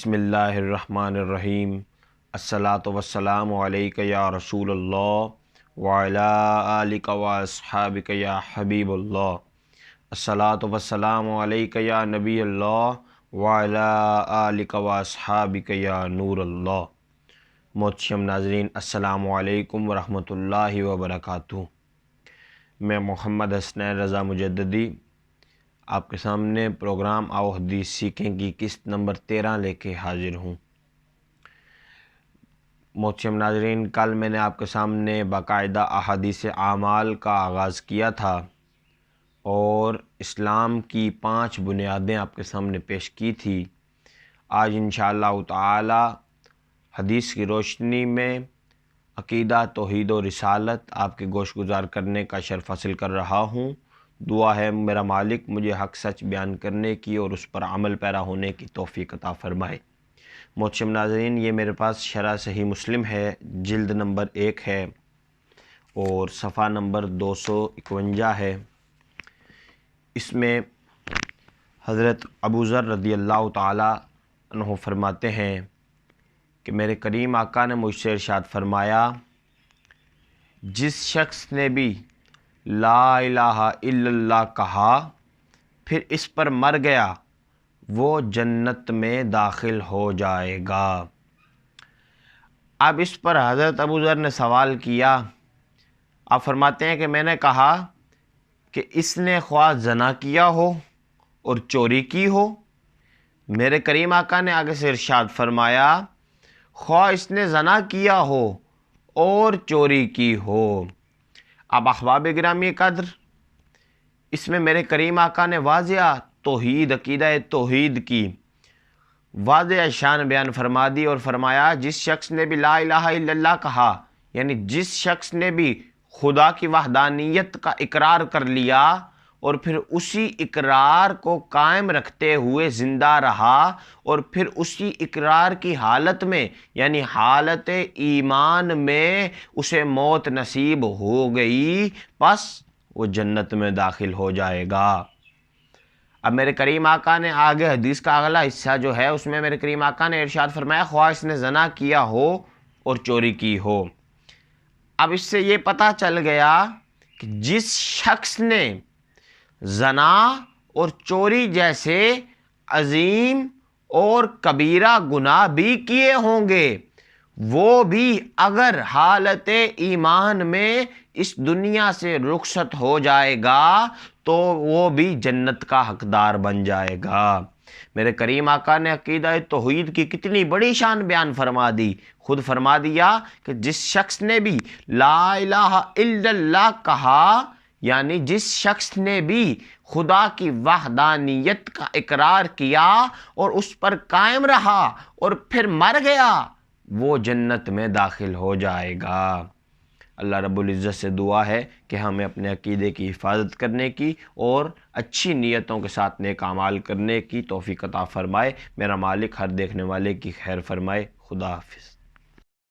بسم اللہ الرحمن الرحیم۔ الصلاۃ والسلام علیک یا رسول اللہ وعلی آلک و اصحابک یا حبیب اللہ۔ الصلاۃ والسلام علیک یا نبی اللہ وعلی آلک و اصحابک یا نور اللہ۔ محترم ناظرین، السلام علیکم ورحمۃ اللہ وبرکاتہ۔ میں محمد حسنین رضا مجددی آپ کے سامنے پروگرام آؤ حدیث سیکھیں کی قسط نمبر 13 لے کے حاضر ہوں۔ محترم ناظرین، کل میں نے آپ کے سامنے باقاعدہ احادیث اعمال کا آغاز کیا تھا اور اسلام کی 5 بنیادیں آپ کے سامنے پیش کی تھی۔ آج انشاءاللہ تعالی حدیث کی روشنی میں عقیدہ، توحید و رسالت آپ کے گوش گزار کرنے کا شرف حاصل کر رہا ہوں۔ دعا ہے میرا مالک مجھے حق سچ بیان کرنے کی اور اس پر عمل پیرا ہونے کی توفیق عطا فرمائے۔ محترم ناظرین، یہ میرے پاس شرح صحیح مسلم ہے، جلد نمبر 1 ہے اور صفحہ نمبر 251 ہے۔ اس میں حضرت ابو ذر رضی اللہ تعالی عنہ فرماتے ہیں کہ میرے کریم آقا نے مجھ سے ارشاد فرمایا، جس شخص نے بھی لا الہ الا اللہ کہا پھر اس پر مر گیا وہ جنت میں داخل ہو جائے گا۔ اب اس پر حضرت ابو ذر نے سوال کیا، آپ فرماتے ہیں کہ میں نے کہا کہ اس نے خواہ زنا کیا ہو اور چوری کی ہو؟ میرے کریم آقا نے آگے سے ارشاد فرمایا، خواہ اس نے زنا کیا ہو اور چوری کی ہو۔ اب احباب گرامی قدر، اس میں میرے کریم آقا نے واضح توحید، عقیدہ توحید کی واضح شان بیان فرما دی اور فرمایا، جس شخص نے بھی لا الہ الا اللہ کہا، یعنی جس شخص نے بھی خدا کی وحدانیت کا اقرار کر لیا اور پھر اسی اقرار کو قائم رکھتے ہوئے زندہ رہا اور پھر اسی اقرار کی حالت میں یعنی حالت ایمان میں اسے موت نصیب ہو گئی، بس وہ جنت میں داخل ہو جائے گا۔ اب میرے کریم آقا نے آگے حدیث کا اگلا حصہ جو ہے اس میں میرے کریم آقا نے ارشاد فرمایا، خواہ اس نے زنا کیا ہو اور چوری کی ہو۔ اب اس سے یہ پتہ چل گیا کہ جس شخص نے زنا اور چوری جیسے عظیم اور کبیرہ گناہ بھی کیے ہوں گے، وہ بھی اگر حالت ایمان میں اس دنیا سے رخصت ہو جائے گا تو وہ بھی جنت کا حقدار بن جائے گا۔ میرے کریم آقا نے عقیدہ توحید کی کتنی بڑی شان بیان فرما دی، خود فرما دیا کہ جس شخص نے بھی لا الہ الا اللہ کہا، یعنی جس شخص نے بھی خدا کی وحدانیت کا اقرار کیا اور اس پر قائم رہا اور پھر مر گیا، وہ جنت میں داخل ہو جائے گا۔ اللہ رب العزت سے دعا ہے کہ ہمیں اپنے عقیدے کی حفاظت کرنے کی اور اچھی نیتوں کے ساتھ نیک اعمال کرنے کی توفیق عطا فرمائے۔ میرا مالک ہر دیکھنے والے کی خیر فرمائے۔ خدا حافظ۔